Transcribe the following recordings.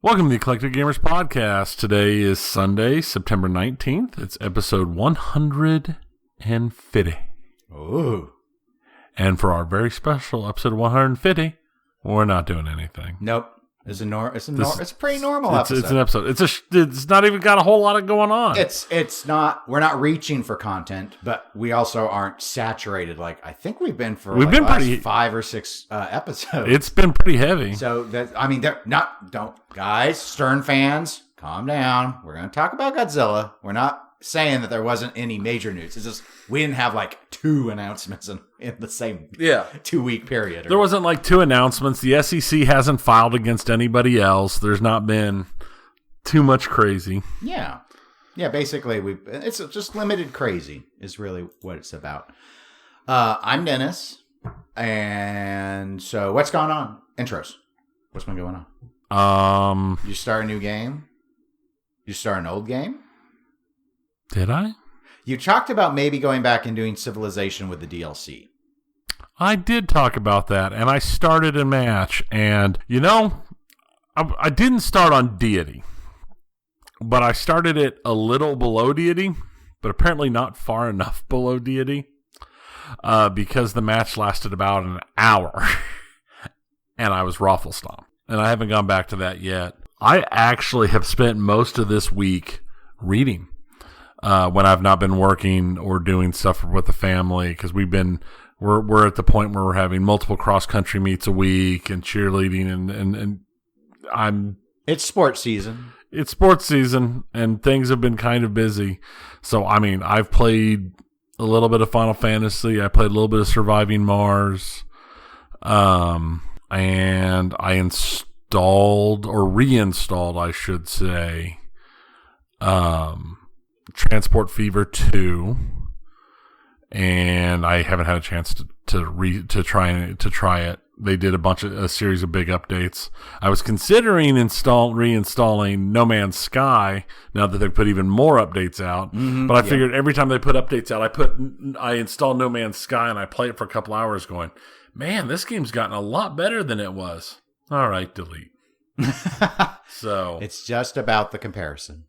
Welcome to the Eclectic Gamers Podcast. Today is Sunday, September 19th. It's episode 150. Ooh. And for our very special episode 150, we're not doing anything. Nope. It's a pretty normal episode. It's an episode. It's not even got a whole lot of going on. It's not. We're not reaching for content, but we also aren't saturated. Like I think we've been for pretty 5 or 6 episodes. It's been pretty heavy. So they're not. Don't guys, Stern fans, calm down. We're going to talk about Godzilla. We're not saying that there wasn't any major news. It's just we didn't have like 2 announcements in the same 2-week period. There wasn't like 2 announcements. The SEC hasn't filed against anybody else. There's not been too much crazy. Yeah. Basically, it's just limited crazy is really what it's about. I'm Dennis, and so what's going on? Intros. What's been going on? You start a new game. You start an old game. Did I? You talked about maybe going back and doing Civilization with the DLC. I did talk about that, and I started a match, and, I didn't start on Deity, but I started it a little below Deity, but apparently not far enough below Deity, because the match lasted about an hour, and I was Rafflestomp, and I haven't gone back to that yet. I actually have spent most of this week reading. When I've not been working or doing stuff with the family, because we're at the point where we're having multiple cross country meets a week and cheerleading and it's sports season. It's sports season and things have been kind of busy. So I've played a little bit of Final Fantasy. I played a little bit of Surviving Mars, and I installed or reinstalled, I should say, Transport Fever 2, and I haven't had a chance to try it. They did a series of big updates. I was considering reinstalling No Man's Sky now that they've put even more updates out. But I figured every time they put updates out, I install No Man's Sky and I play it for a couple hours, going, man, this game's gotten a lot better than it was. All right, delete. So it's just about the comparison.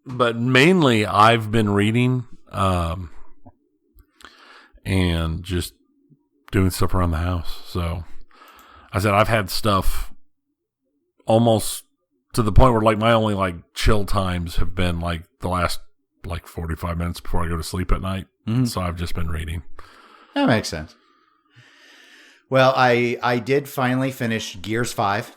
But mainly, I've been reading and just doing stuff around the house. So I said I've had stuff almost to the point where my only chill times have been the last 45 minutes before I go to sleep at night. Mm-hmm. So I've just been reading. That makes sense. Well, I did finally finish Gears 5.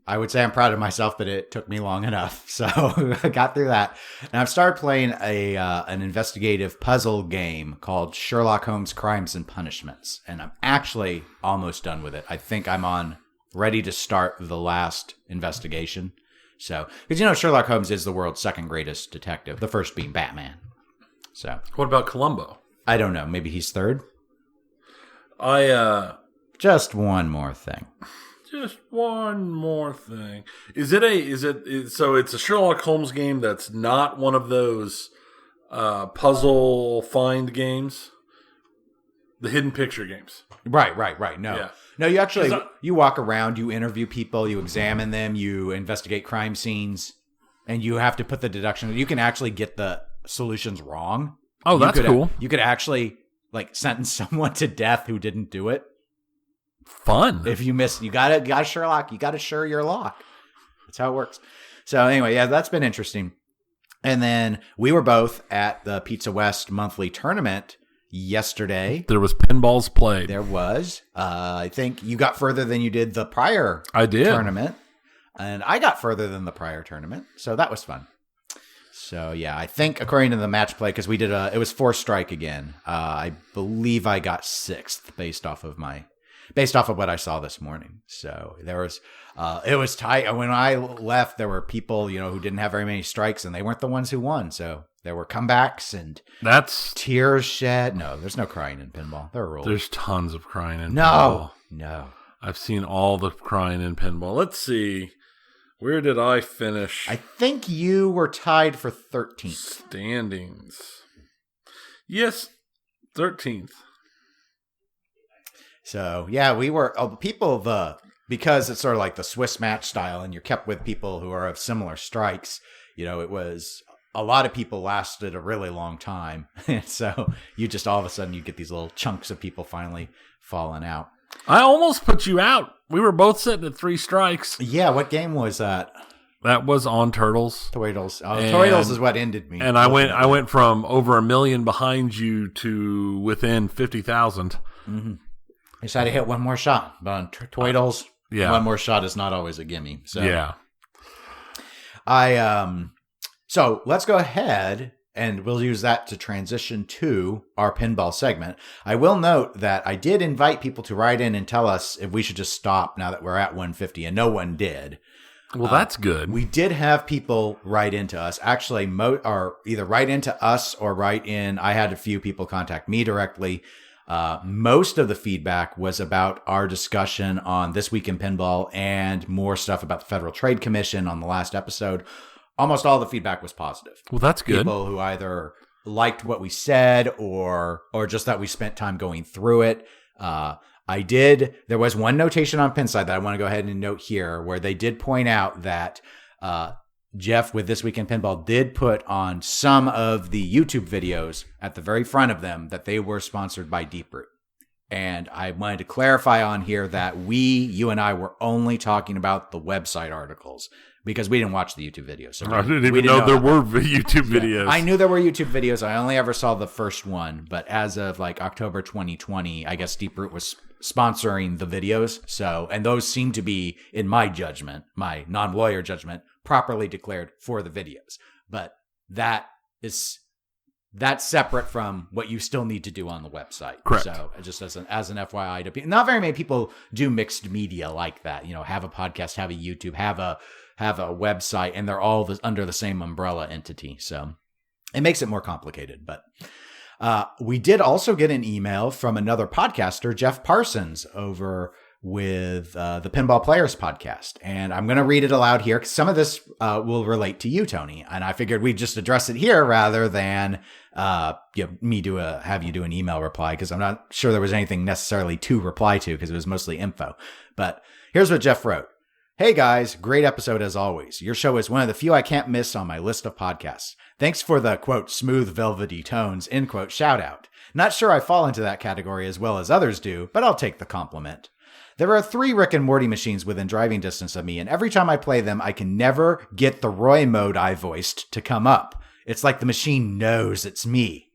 I would say I'm proud of myself, but it took me long enough. So I got through that. And I've started playing an investigative puzzle game called Sherlock Holmes Crimes and Punishments. And I'm actually almost done with it. I think I'm ready to start the last investigation. So, because Sherlock Holmes is the world's second greatest detective, the first being Batman. So, what about Columbo? I don't know. Maybe he's third? Just one more thing. Just one more thing. So it's a Sherlock Holmes game that's not one of those puzzle find games? The hidden picture games. Right. No. Yeah. No, you actually, you walk around, you interview people, you examine them, you investigate crime scenes, and you have to put the deduction. You can actually get the solutions wrong. Oh, that's cool. You could actually sentence someone to death who didn't do it. Fun. If you miss, you gotta Sherlock. You gotta sure your lock. That's how it works. So anyway, yeah, that's been interesting. And then we were both at the Pizza West monthly tournament yesterday. There was pinballs played. There was. I think you got further than you did the prior. I did. Tournament, and I got further than the prior tournament. So that was fun. So yeah, I think according to the match play, because we did it was 4 strike again. I believe I got 6th based off of what I saw this morning. So it was tight. When I left, there were people, who didn't have very many strikes and they weren't the ones who won. So there were comebacks and tears shed. No, there's no crying in pinball. There are rules. There's tons of crying in pinball. No. I've seen all the crying in pinball. Let's see. Where did I finish? I think you were tied for 13th. Standings. Yes, 13th. So, yeah, we were, because it's sort of like the Swiss match style and you're kept with people who are of similar strikes, it was a lot of people lasted a really long time. And so you just all of a sudden you get these little chunks of people finally falling out. I almost put you out. We were both sitting at 3 strikes. Yeah, what game was that? That was on Turtles. Turtles. Turtles is what ended me. And I went from over 1 million behind you to within 50,000. Mm-hmm. I just had to hit one more shot. But on Turtles, one more shot is not always a gimme. So yeah. So let's go ahead and we'll use that to transition to our pinball segment. I will note that I did invite people to write in and tell us if we should just stop now that we're at 150, and no one did. Well, that's good. We did have people write into us. Actually, or either write into us or write in. I had a few people contact me directly. Most of the feedback was about our discussion on This Week in Pinball and more stuff about the Federal Trade Commission on the last episode. Almost all the feedback was positive. Well, that's good. People who either liked what we said or just that we spent time going through it. There was one notation on Pinside that I want to go ahead and note here where they did point out that Jeff with This Week in Pinball did put on some of the YouTube videos at the very front of them that they were sponsored by Deeproot. And I wanted to clarify on here that you and I were only talking about the website articles because we didn't watch the YouTube videos. So I didn't even know there were YouTube videos. Yeah, I knew there were YouTube videos. I only ever saw the first one. But as of like October 2020, I guess Deeproot was sponsoring the videos. And those seem to be, in my judgment, my non-lawyer judgment, properly declared for the videos. But that's separate from what you still need to do on the website. Correct. So just as an FYI to people, not very many people do mixed media like that. Have a podcast, have a YouTube, have a website, and they're all under the same umbrella entity. So it makes it more complicated. But we did also get an email from another podcaster, Jeff Parsons, over with the Pinball Players podcast. And I'm going to read it aloud here because some of this will relate to you, Tony. And I figured we'd just address it here rather than have you do an email reply, because I'm not sure there was anything necessarily to reply to because it was mostly info. But here's what Jeff wrote. Hey guys, great episode as always. Your show is one of the few I can't miss on my list of podcasts. Thanks for the, quote, smooth velvety tones, end quote, shout out. Not sure I fall into that category as well as others do, but I'll take the compliment. There are 3 Rick and Morty machines within driving distance of me, and every time I play them, I can never get the Roy mode I voiced to come up. It's like the machine knows it's me.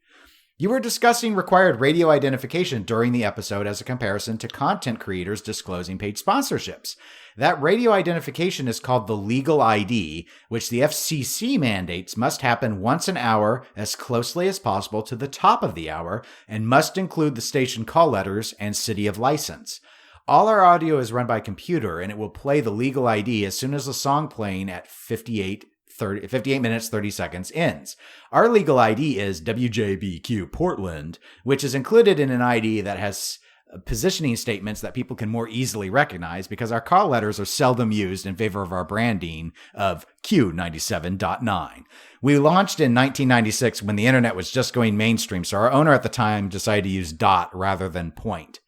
You were discussing required radio identification during the episode as a comparison to content creators disclosing paid sponsorships. That radio identification is called the legal ID, which the FCC mandates must happen once an hour as closely as possible to the top of the hour and must include the station call letters and city of license. All our audio is run by computer, and it will play the legal ID as soon as the song playing at 58 minutes, 30 seconds ends. Our legal ID is WJBQ Portland, which is included in an ID that has positioning statements that people can more easily recognize because our call letters are seldom used in favor of our branding of Q97.9. We launched in 1996 when the internet was just going mainstream, so our owner at the time decided to use dot rather than point.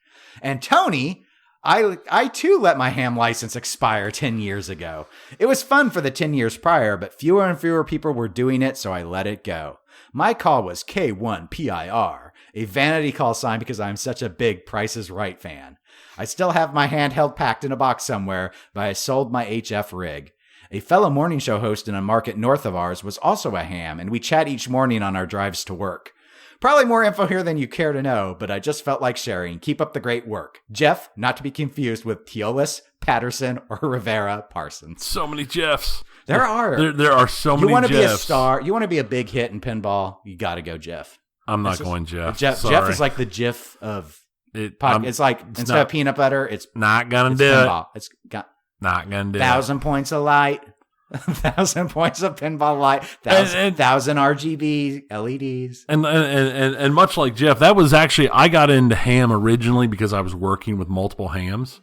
And Tony, I too let my ham license expire 10 years ago. It was fun for the 10 years prior, but fewer and fewer people were doing it, so I let it go. My call was K1PIR, a vanity call sign because I'm such a big Price is Right fan. I still have my handheld packed in a box somewhere, but I sold my HF rig. A fellow morning show host in a market north of ours was also a ham, and we chat each morning on our drives to work. Probably more info here than you care to know, but I just felt like sharing. Keep up the great work. Jeff, not to be confused with Teolis, Patterson, or Rivera Parsons. So many Jeffs. There are. There are so many Jeffs. You want to be a star, you want to be a big hit in pinball, you got to go Jeff. I'm not going Jeff. Jeff is like the GIF of it's like instead of peanut butter, it's not gonna do pinball. it. It's got not gonna do 1,000 points of light, 1,000 points of pinball light, 1,000 RGB LEDs, and much like Jeff, that was actually I got into ham originally because I was working with multiple hams,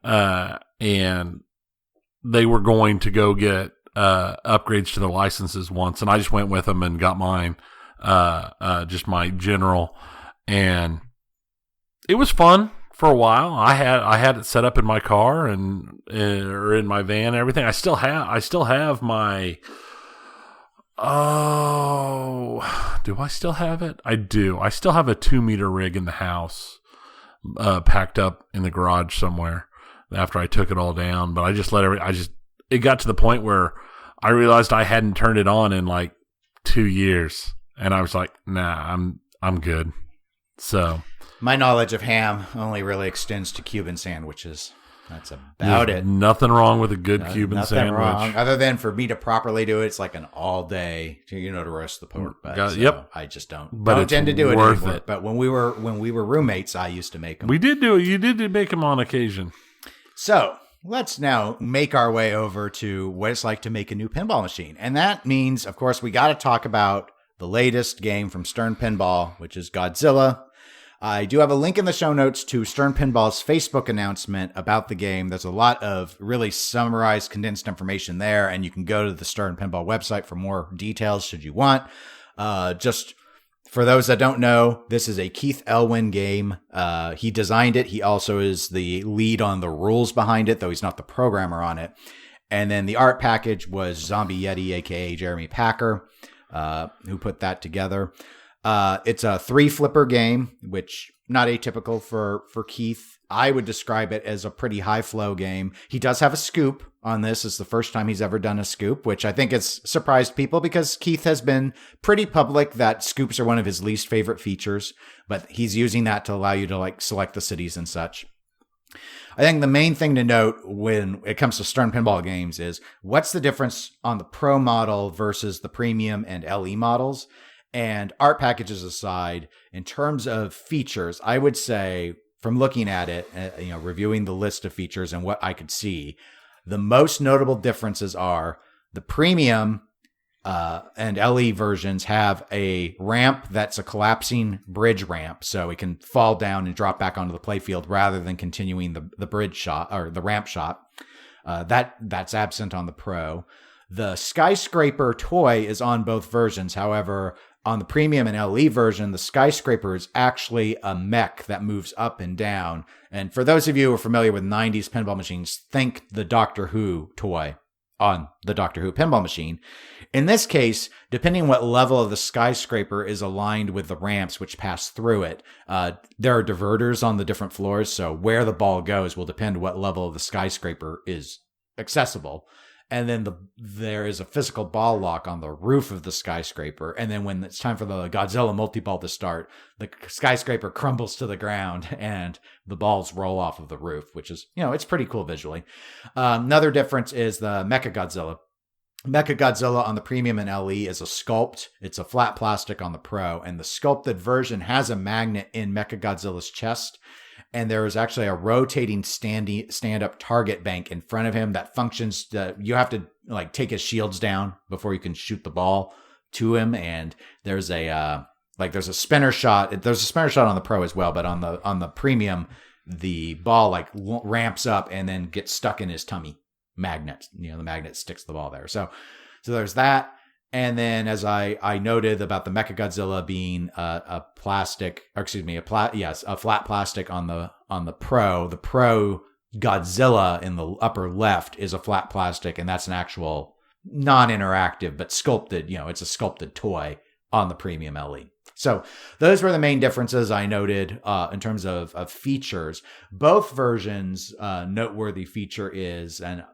and they were going to go get upgrades to their licenses once, and I just went with them and got mine. Just my general, and it was fun for a while. I had it set up in my car and or in my van and everything. I still have my. Oh, do I still have it? I do. I still have a 2-meter rig in the house, packed up in the garage somewhere after I took it all down. But I just it got to the point where I realized I hadn't turned it on in like 2 years, and I was like, nah, I'm good. So my knowledge of ham only really extends to Cuban sandwiches. That's about it. Nothing wrong with a good Cuban sandwich. Wrong. Other than for me to properly do it, it's like an all day, to roast the pork. But yep. I just don't Tend to do it anymore. It. But when we were roommates, I used to make them. We did do it. You did make them on occasion. So let's now make our way over to what it's like to make a new pinball machine. And that means, of course, we got to talk about the latest game from Stern Pinball, which is Godzilla. I do have a link in the show notes to Stern Pinball's Facebook announcement about the game. There's a lot of really summarized, condensed information there, and you can go to the Stern Pinball website for more details should you want. Just for those that don't know, this is a Keith Elwin game. He designed it. He also is the lead on the rules behind it, though he's not the programmer on it. And then the art package was Zombie Yeti, a.k.a. Jeremy Packer, who put that together. It's a 3-flipper game, which not atypical for Keith. I would describe it as a pretty high flow game. He does have a scoop on this. It's the first time he's ever done a scoop, which I think has surprised people because Keith has been pretty public that scoops are one of his least favorite features, but he's using that to allow you to select the cities and such. I think the main thing to note when it comes to Stern Pinball games is what's the difference on the Pro model versus the Premium and LE models? And art packages aside, in terms of features, I would say from looking at it, reviewing the list of features and what I could see, the most notable differences are the Premium and LE versions have a ramp that's a collapsing bridge ramp, so it can fall down and drop back onto the playfield rather than continuing the bridge shot or the ramp shot. That's absent on the Pro. The skyscraper toy is on both versions. However, on the Premium and LE version, the skyscraper is actually a mech that moves up and down. And for those of you who are familiar with 90s pinball machines, think the Doctor Who toy on the Doctor Who pinball machine. In this case, depending on what level of the skyscraper is aligned with the ramps which pass through it, there are diverters on the different floors. So where the ball goes will depend what level of the skyscraper is accessible. And then there is a physical ball lock on the roof of the skyscraper. And then when it's time for the Godzilla multi-ball to start, the skyscraper crumbles to the ground and the balls roll off of the roof, which is, it's pretty cool visually. Another difference is the Mechagodzilla. Mechagodzilla on the Premium and LE is a sculpt. It's a flat plastic on the Pro. And the sculpted version has a magnet in Mechagodzilla's chest. And there is actually a rotating stand-up target bank in front of him that functions. You have to take his shields down before you can shoot the ball to him. And there's a spinner shot. There's a spinner shot on the Pro as well, but on the Premium, the ball ramps up and then gets stuck in his tummy magnet. The magnet sticks the ball there. So there's that. And then, as I noted about the Mechagodzilla being a flat plastic on the Pro. The Pro Godzilla in the upper left is a flat plastic, and that's an actual non-interactive but sculpted. It's a sculpted toy on the Premium LE. So those were the main differences I noted in terms of features. Both versions, noteworthy feature is and.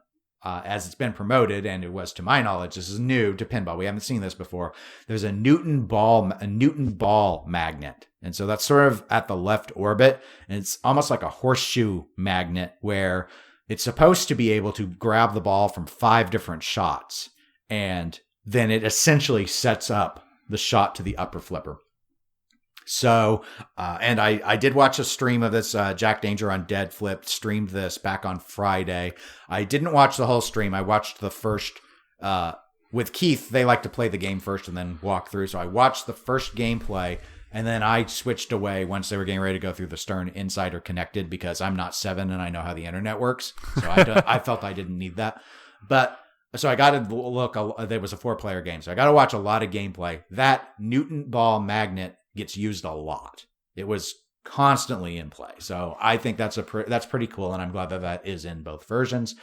As it's been promoted, and it was to my knowledge, this is new to pinball. We haven't seen this before. There's a Newton ball magnet, and so that's sort of at the left orbit, and it's almost like a horseshoe magnet where it's supposed to be able to grab the ball from 5 different shots, and then it essentially sets up the shot to the upper flipper. So, and I did watch a stream of this. Jack Danger on Dead Flip streamed this back on Friday. I didn't watch the whole stream. I watched the first, with Keith, they like to play the game first and then walk through. So I watched the first gameplay and then I switched away once they were getting ready to go through the Stern Insider Connected because I'm not 7 and I know how the internet works. So I felt I didn't need that. But so I got to look, there was a 4-player game. So I got to watch a lot of gameplay. That Newton ball magnet gets used a lot. It was constantly in play. So I think that's pretty cool, and I'm glad that that is in both versions.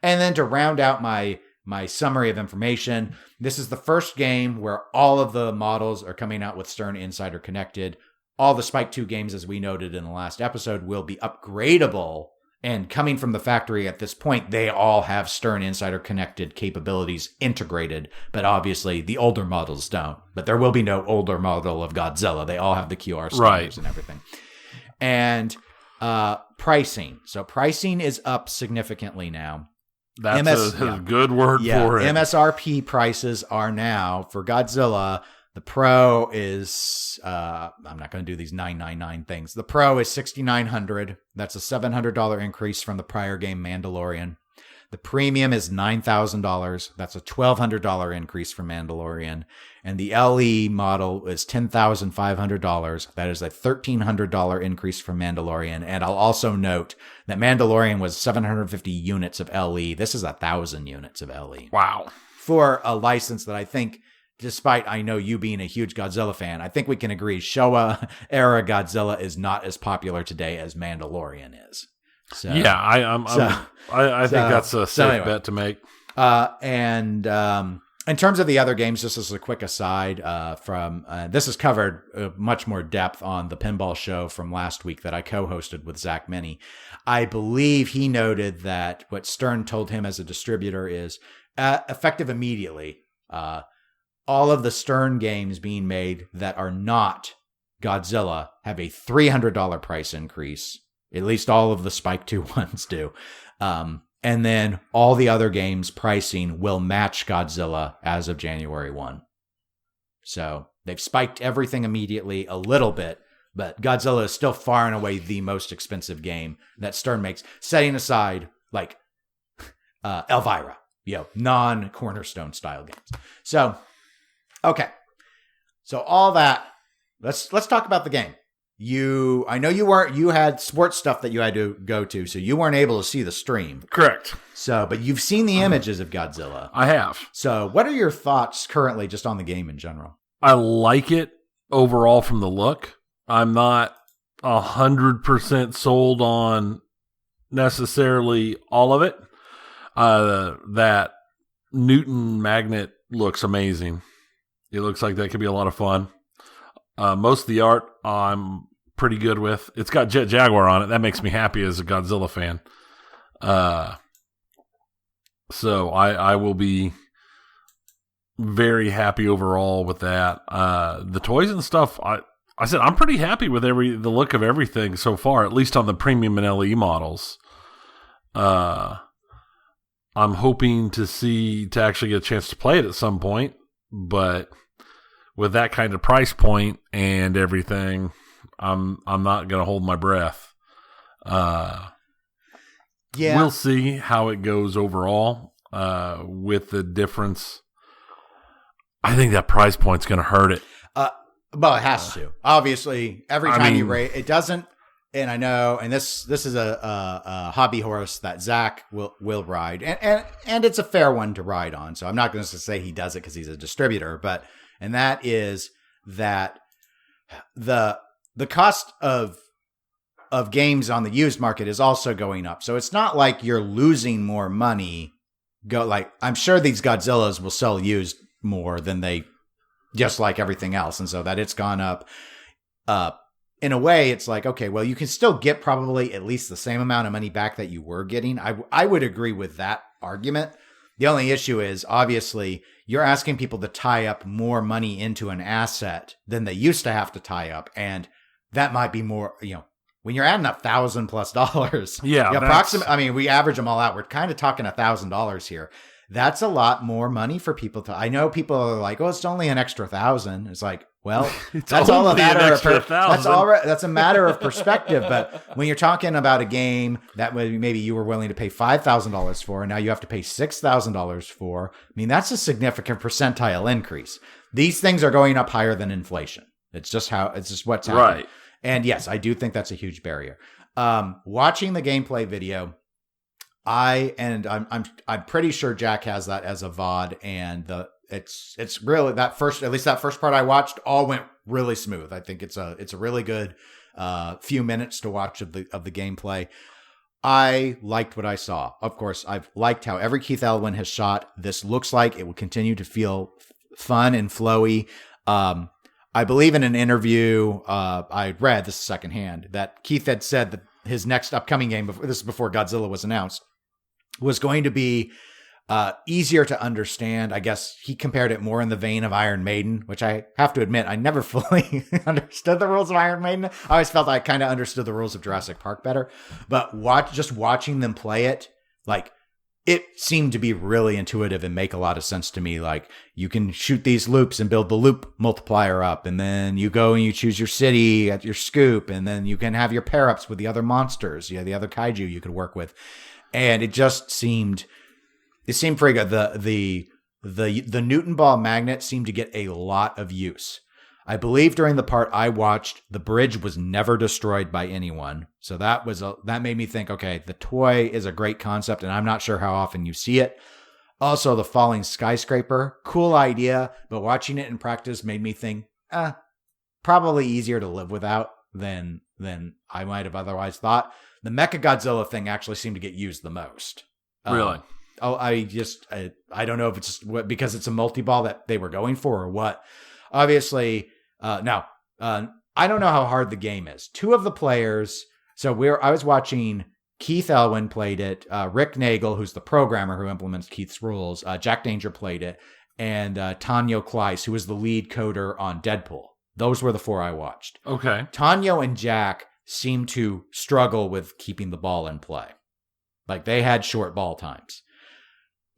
And then to round out my summary of information, this is the first game where all of the models are coming out with Stern Insider connected. All the Spike 2 games, as we noted in the last episode, will be upgradable. And coming from the factory at this point, they all have Stern Insider connected capabilities integrated. But obviously, the older models don't. But there will be no older model of Godzilla. They all have the QR scanners and everything. And pricing. So pricing is up significantly now. That's a good word for it. MSRP prices are now, for Godzilla, the Pro is, I'm not going to do these 999 things. The Pro is $6,900. That's a $700 increase from the prior game Mandalorian. The Premium is $9,000. That's a $1,200 increase from Mandalorian. And the LE model is $10,500. That is a $1,300 increase from Mandalorian. And I'll also note that Mandalorian was 750 units of LE. This is 1,000 units of LE. Wow. For a license that I think, despite I know you being a huge Godzilla fan, I think we can agree Showa era Godzilla is not as popular today as Mandalorian is. So, yeah, I think that's a safe bet to make. And in terms of the other games, just as a quick aside, this is covered much more depth on the Pinball show from last week that I co-hosted with Zach Meny. I believe he noted that what Stern told him as a distributor is effective immediately. All of the Stern games being made that are not Godzilla have a $300 price increase. At least all of the Spike 2 ones do. And then all the other games' pricing will match Godzilla as of January 1. So they've spiked everything immediately a little bit, but Godzilla is still far and away the most expensive game that Stern makes, setting aside like Elvira, non-Cornerstone style games. So, okay. So all that, let's talk about the game. I know you had sports stuff that you had to go to, so you weren't able to see the stream. Correct. So, but you've seen the images of Godzilla. I have. So what are your thoughts currently just on the game in general? I like it overall from the look. I'm not 100% sold on necessarily all of it. That Newton magnet looks amazing. It looks like that could be a lot of fun. Most of the art I'm pretty good with. It's got Jet Jaguar on it. That makes me happy as a Godzilla fan. So I will be very happy overall with that. The toys and stuff, I said I'm pretty happy with the look of everything so far, at least on the premium and LE models. I'm hoping to actually get a chance to play it at some point, but with that kind of price point and everything, I'm not going to hold my breath. We'll see how it goes overall with the difference. I think that price point's going to hurt it. Well, it has to. Obviously, every time you rate, it doesn't. And I know, and this is a hobby horse that Zach will ride, and it's a fair one to ride on. So I'm not going to say he does it because he's a distributor, and that is that the cost of games on the used market is also going up. So it's not like you're losing more money. I'm sure these Godzillas will sell used more than they, just like everything else, and so that it's gone up. In a way, it's like, okay, well, you can still get probably at least the same amount of money back that you were getting. I would agree with that argument. The only issue is, obviously, you're asking people to tie up more money into an asset than they used to have to tie up. And that might be more, when you're adding up $1,000+ Yeah. Approximately, we average them all out. We're kind of talking $1,000 here. That's a lot more money for people to, I know people are like, oh, it's only an extra 1,000. It's like, well, that's all a matter of that's a matter of perspective. But when you're talking about a game that maybe you were willing to pay $5,000 for, and now you have to pay $6,000 for, that's a significant percentile increase. These things are going up higher than inflation. It's just what's happening. Right. And yes, I do think that's a huge barrier. Watching the gameplay video, I'm pretty sure Jack has that as a VOD, and it's really that first part I watched all went really smooth. I think it's a really good few minutes to watch of the gameplay. I liked what I saw. Of course, I've liked how every Keith Elwin has shot. This looks like it will continue to feel fun and flowy. I believe in an interview I read, this is secondhand, that Keith had said that his next upcoming game, this is before Godzilla was announced, was going to be easier to understand. I guess he compared it more in the vein of Iron Maiden, which I have to admit, I never fully understood the rules of Iron Maiden. I always felt I kind of understood the rules of Jurassic Park better. But watching them play it, like, it seemed to be really intuitive and make a lot of sense to me. Like, you can shoot these loops and build the loop multiplier up, and then you go and you choose your city at your scoop, and then you can have your pair-ups with the other monsters, the other kaiju you could work with. And it just seemed pretty good. The Newton ball magnet seemed to get a lot of use. I believe during the part I watched, the bridge was never destroyed by anyone. So that made me think, okay, the toy is a great concept, and I'm not sure how often you see it. Also, the falling skyscraper, cool idea, but watching it in practice made me think, probably easier to live without than I might have otherwise thought. The Mechagodzilla thing actually seemed to get used the most. Really? I don't know if it's just because it's a multi-ball that they were going for or what. Obviously, I don't know how hard the game is. Two of the players, I was watching Keith Elwin played it, Rick Nagel, who's the programmer who implements Keith's rules, Jack Danger played it, and Tanyo Kleiss, who was the lead coder on Deadpool. Those were the four I watched. Okay. Tanyo and Jack seemed to struggle with keeping the ball in play. Like, they had short ball times.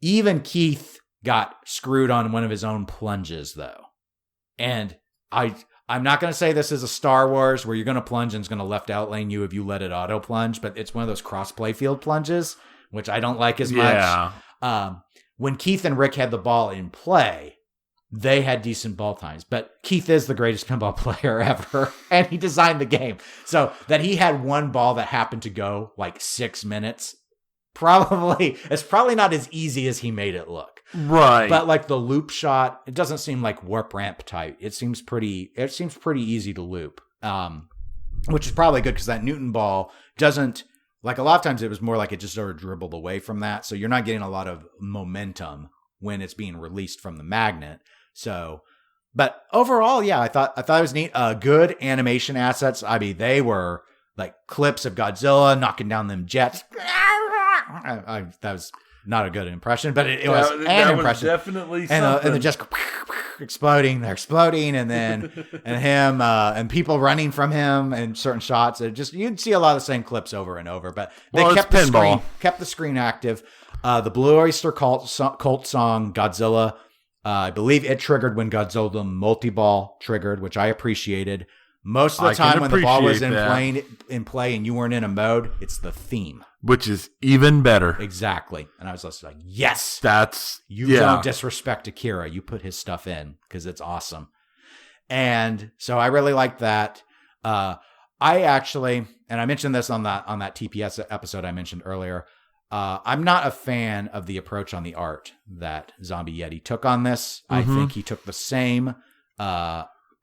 Even Keith got screwed on one of his own plunges, though. And I'm not going to say this is a Star Wars where you're going to plunge and it's going to left outlane you if you let it auto plunge, but it's one of those cross playfield plunges, which I don't like as much. When Keith and Rick had the ball in play, they had decent ball times. But Keith is the greatest pinball player ever, and he designed the game. So that he had one ball that happened to go like 6 minutes, it's probably not as easy as he made it look. Right. But like the loop shot, it doesn't seem like warp ramp tight. It seems pretty easy to loop. Which is probably good because that Newton ball doesn't, like, a lot of times it was more like it just sort of dribbled away from that. So you're not getting a lot of momentum when it's being released from the magnet. So, but overall, yeah, I thought it was neat. Good animation assets. I mean, they were like clips of Godzilla knocking down them jets. That was not a good impression, but it was an impression. Was definitely and the just exploding. They're exploding, and then and him and people running from him and certain shots. You'd see a lot of the same clips over and over. But they kept the screen active. The Blue Oyster Cult song Godzilla. I believe it triggered when Godzilla multi-ball triggered, which I appreciated. Most of the time when the ball was in play and you weren't in a mode, it's the theme. Which is even better. Exactly. And I was just like, yes. You don't disrespect Akira. You put his stuff in because it's awesome. And so I really liked that. I actually, and I mentioned this on that TPS episode I mentioned earlier, I'm not a fan of the approach on the art that Zombie Yeti took on this. Mm-hmm. I think he took the same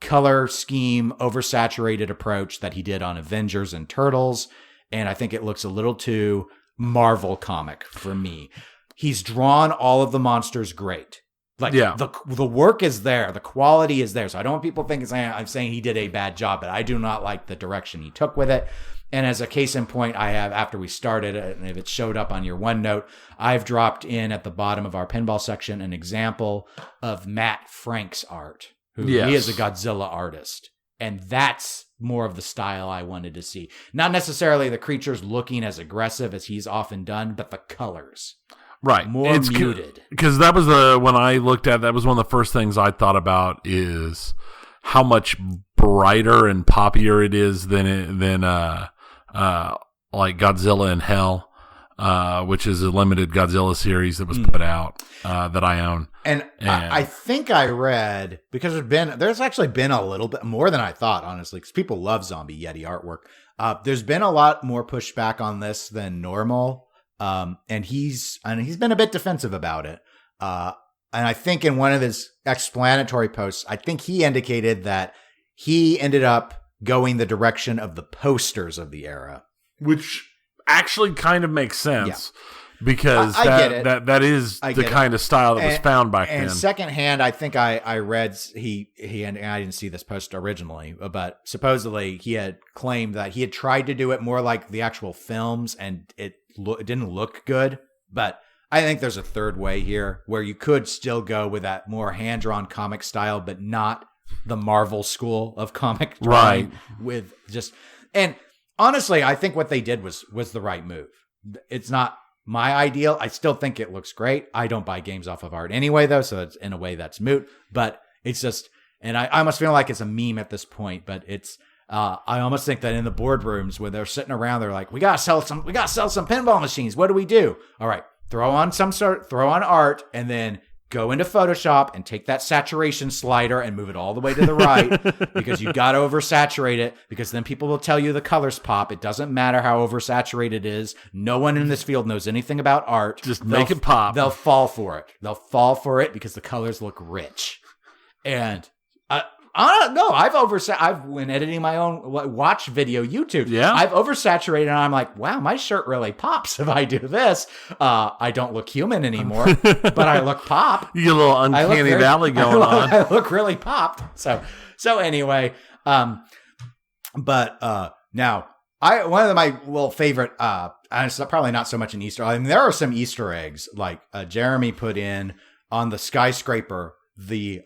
color scheme, oversaturated approach that he did on Avengers and Turtles, and I think it looks a little too Marvel comic for me. He's drawn all of the monsters great. The work is there, the quality is there. So I don't want people thinking I'm saying he did a bad job, but I do not like the direction he took with it. And as a case in point, I have, after we started, and if it showed up on your OneNote, I've dropped in at the bottom of our pinball section an example of Matt Frank's art. He is a Godzilla artist. And that's more of the style I wanted to see. Not necessarily the creatures looking as aggressive as he's often done, but the colors. Right. More muted. Because that was when I looked at that was one of the first things I thought about is how much brighter and poppier it is than like Godzilla in Hell, which is a limited Godzilla series that was put out that I own. And I think I read, because there's actually been a little bit more than I thought, honestly, because people love Zombie Yeti artwork. There's been a lot more pushback on this than normal, and he's been a bit defensive about it. And I think in one of his explanatory posts, I think he indicated that he ended up going the direction of the posters of the era. Which actually kind of makes sense. Yeah. Because I get it. that is the kind of style that was found back then. And secondhand, I think I read he and I didn't see this post originally, but supposedly he had claimed that he had tried to do it more like the actual films, and it didn't look good. But I think there's a third way here where you could still go with that more hand-drawn comic style, but not the Marvel school of comic drawing. Right. And honestly, I think what they did was the right move. It's not my ideal. I still think it looks great. I don't buy games off of art anyway, though, so it's, in a way that's moot. But it's just, and I almost feel like it's a meme at this point. But it's, I almost think that in the boardrooms where they're sitting around, they're like, we gotta sell some pinball machines. What do we do? All right, throw on art, and then go into Photoshop and take that saturation slider and move it all the way to the right because you've got to oversaturate it, because then people will tell you the colors pop. It doesn't matter how oversaturated it is. No one in this field knows anything about art. Just make it pop. They'll fall for it because the colors look rich. And I don't know. I've when editing my own watch video YouTube. Yeah. I've oversaturated and I'm like, wow, my shirt really pops if I do this. I don't look human anymore, but I look pop. You get a little uncanny valley going on. I look really popped. So anyway, now one of my little favorite, and it's probably not so much an Easter. I mean, there are some Easter eggs like Jeremy put in on the skyscraper. The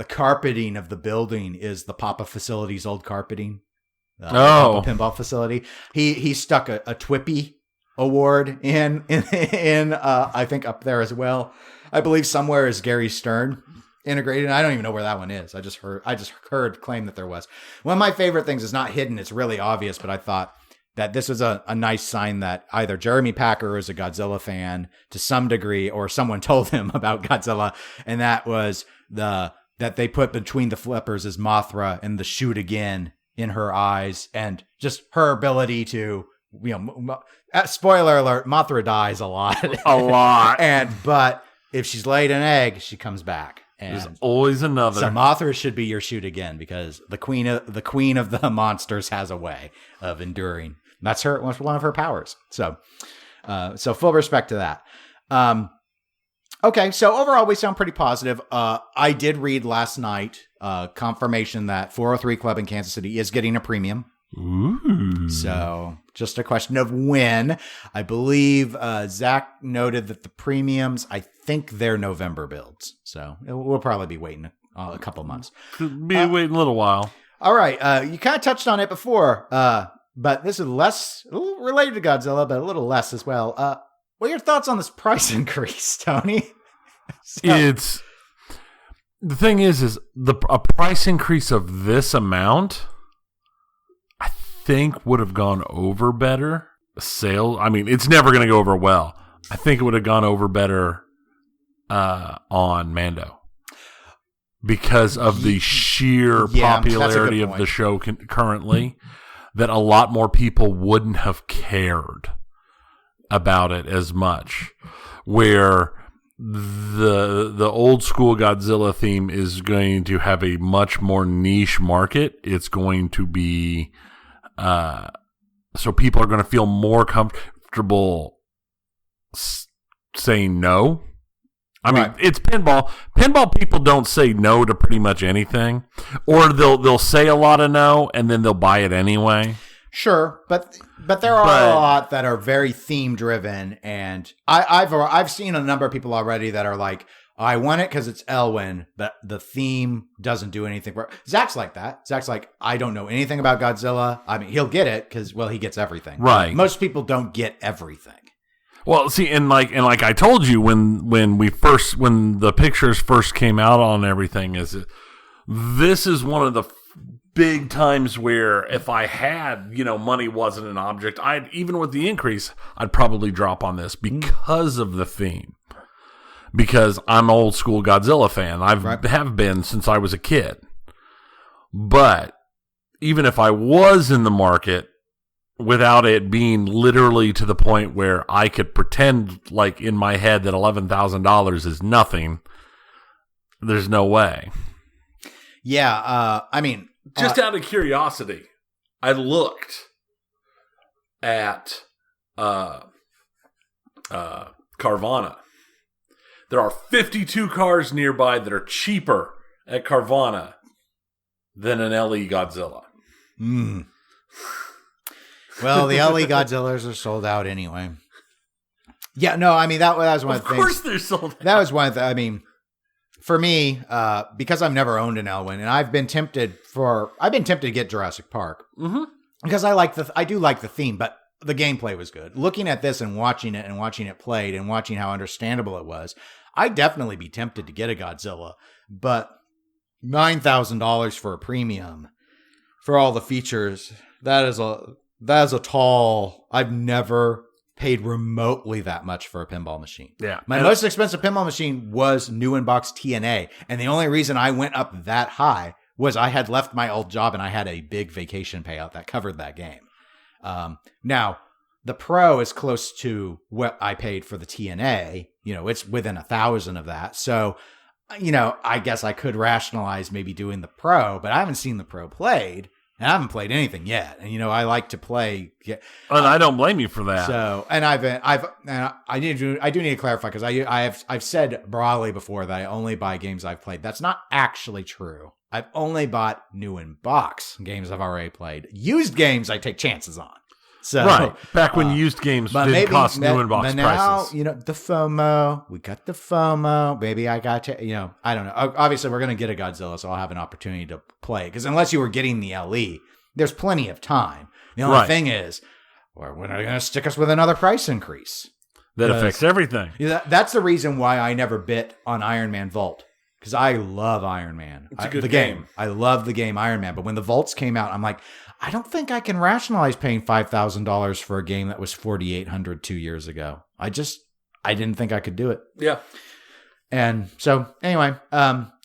carpeting of the building is the Papa facility's old carpeting. Papa pinball facility. He stuck a Twippy award in I think up there as well. I believe somewhere is Gary Stern integrated. I don't even know where that one is. I just heard claim that there was. One of my favorite things is not hidden. It's really obvious, but I thought that this was a nice sign that either Jeremy Packer is a Godzilla fan to some degree, or someone told him about Godzilla, and that was that they put between the flippers is Mothra and the shoot again in her eyes, and just her ability to, spoiler alert, Mothra dies a lot. But if she's laid an egg, she comes back. And there's always another. So Mothra should be your shoot again, because the queen of the monsters has a way of enduring. That's one of her powers. So full respect to that. Okay, so overall we sound pretty positive. I did read last night confirmation that 403 Club in Kansas City is getting a premium. Ooh. So just a question of when. I believe Zach noted that the premiums, I think they're November builds. So we'll probably be waiting a couple months. Could be waiting a little while. All right. You kind of touched on it before, but this is a little related to Godzilla, but a little less as well. What are your thoughts on this price increase, Tony? The thing is a price increase of this amount, I think, would have gone over better. Sales, I mean, it's never going to go over well. I think it would have gone over better on Mando because of the sheer popularity of the show currently. That a lot more people wouldn't have cared about it as much. Where the old school Godzilla theme is going to have a much more niche market. It's going to be so people are going to feel more comfortable saying no. I mean, it's pinball. Pinball people don't say no to pretty much anything, or they'll say a lot of no and then they'll buy it anyway. Sure, but there are a lot that are very theme driven, and I've seen a number of people already that are like, I want it because it's Elwyn, but the theme doesn't do anything for it. Zach's like that. Zach's like, I don't know anything about Godzilla. I mean, he'll get it because, well, he gets everything. Right. Most people don't get everything. Well, see, and like I told you when the pictures first came out on everything, this is one of the big times where if I had, money wasn't an object, even with the increase, I'd probably drop on this because of the theme. Because I'm an old school Godzilla fan. Have been since I was a kid. But even if I was in the market, without it being literally to the point where I could pretend like in my head that $11,000 is nothing, there's no way. Yeah, I mean, just out of curiosity, I looked at Carvana. There are 52 cars nearby that are cheaper at Carvana than an LE Godzilla. Well, the LE Godzillas are sold out anyway. Yeah, no, I mean, that was one of the things. Of course they're sold out. That was one of the, I mean, for me, because I've never owned an Elwyn, and I've been tempted to get Jurassic Park. Mm-hmm. Because I do like the theme, but the gameplay was good. Looking at this and watching it played and watching how understandable it was, I'd definitely be tempted to get a Godzilla. But $9,000 for a premium for all the features, that is a tall. I've never paid remotely that much for a pinball machine. Yeah. My most expensive pinball machine was new in box TNA. And the only reason I went up that high was I had left my old job and I had a big vacation payout that covered that game. Now, the Pro is close to what I paid for the TNA. You know, it's within 1,000 of that. So, you know, I guess I could rationalize maybe doing the Pro, but I haven't seen the Pro played. And I haven't played anything yet. And, you know, I like to play. And I don't blame you for that. So, and I do need to clarify because I've said broadly before that I only buy games I've played. That's not actually true. I've only bought new in box games I've already played. Used games I take chances on. So, right. Back when used games didn't cost new in box prices. You know, the FOMO. We got the FOMO. Maybe I got to, you know, I don't know. Obviously, we're going to get a Godzilla, so I'll have an opportunity to play. Because unless you were getting the LE, there's plenty of time. The only thing is, well, when are they going to stick us with another price increase? That affects everything. That's the reason why I never bit on Iron Man Vault. Because I love Iron Man. It's a good game. I love the game Iron Man. But when the Vaults came out, I'm like, I don't think I can rationalize paying $5,000 for a game that was $4,800 2 years ago. I didn't think I could do it. Yeah. And so anyway,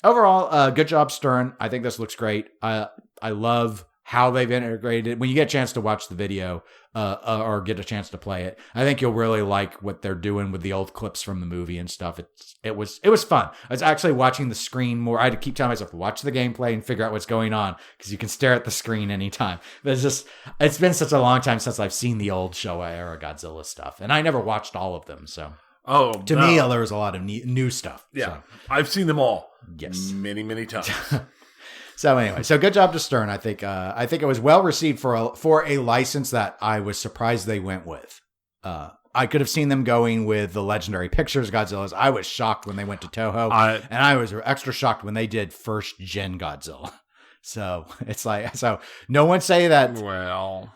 overall, good job, Stern. I think this looks great. I love how they've integrated it. When you get a chance to watch the video or get a chance to play it, I think you'll really like what they're doing with the old clips from the movie and stuff. It was fun. I was actually watching the screen more. I had to keep telling myself, watch the gameplay and figure out what's going on because you can stare at the screen anytime. But it's been such a long time since I've seen the old Showa era Godzilla stuff. And I never watched all of them, so... to me, there was a lot of new stuff. Yeah, so. I've seen them all. Yes, many, many times. So anyway, good job to Stern. I think it was well received for a license that I was surprised they went with. I could have seen them going with the Legendary Pictures Godzillas. I was shocked when they went to Toho, and I was extra shocked when they did first gen Godzilla. So it's like, no one say that. Well,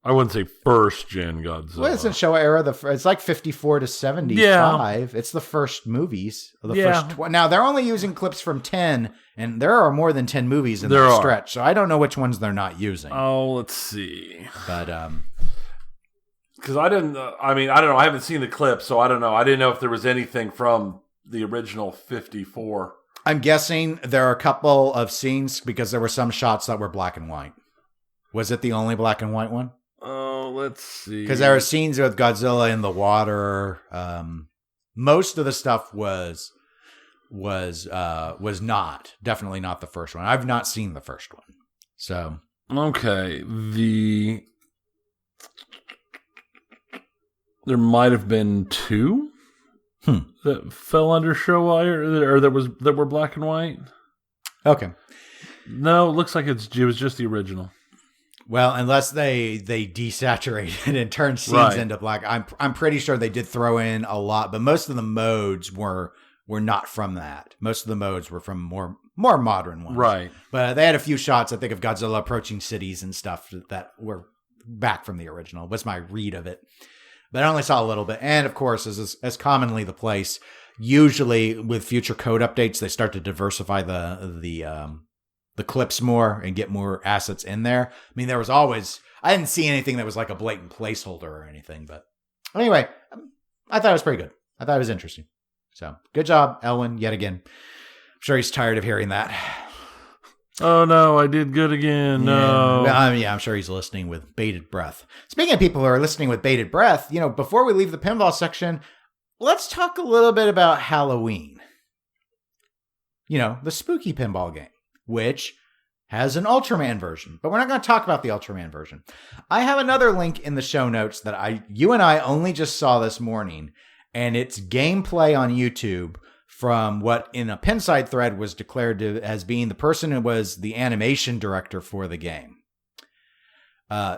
I wouldn't say first gen Godzilla. Well, it's in Showa era. It's like 54 to 75. Yeah. It's the first movies. First now they're only using clips from 10, and there are more than 10 movies in that stretch. So I don't know which ones they're not using. Oh, let's see. But because I didn't. I mean, I don't know. I haven't seen the clip, so I don't know. I didn't know if there was anything from the original 54. I'm guessing there are a couple of scenes because there were some shots that were black and white. Was it the only black and white one? Oh, let's see. Because there are scenes with Godzilla in the water. Most of the stuff was definitely not the first one. I've not seen the first one. So okay, there might have been two that fell under Showa or that were black and white. Okay. No, it looks like it was just the original. Well, unless they desaturated and turned scenes into black, I'm pretty sure they did throw in a lot, but most of the modes were not from that. Most of the modes were from more modern ones, right? But they had a few shots, I think, of Godzilla approaching cities and stuff that were back from the original. Was my read of it, but I only saw a little bit. And of course, as commonly the place, usually with future code updates, they start to diversify the clips more and get more assets in there. I mean, there was always, I didn't see anything that was like a blatant placeholder or anything, but anyway, I thought it was pretty good. I thought it was interesting. So good job, Elwyn, yet again. I'm sure he's tired of hearing that. Oh no, I did good again. No. Yeah, I'm sure he's listening with bated breath. Speaking of people who are listening with bated breath, before we leave the pinball section, let's talk a little bit about Halloween. The spooky pinball game, which has an Ultraman version, but we're not going to talk about the Ultraman version. I have another link in the show notes that you and I only just saw this morning, and it's gameplay on YouTube from what in a Pinside thread was declared as being the person who was the animation director for the game.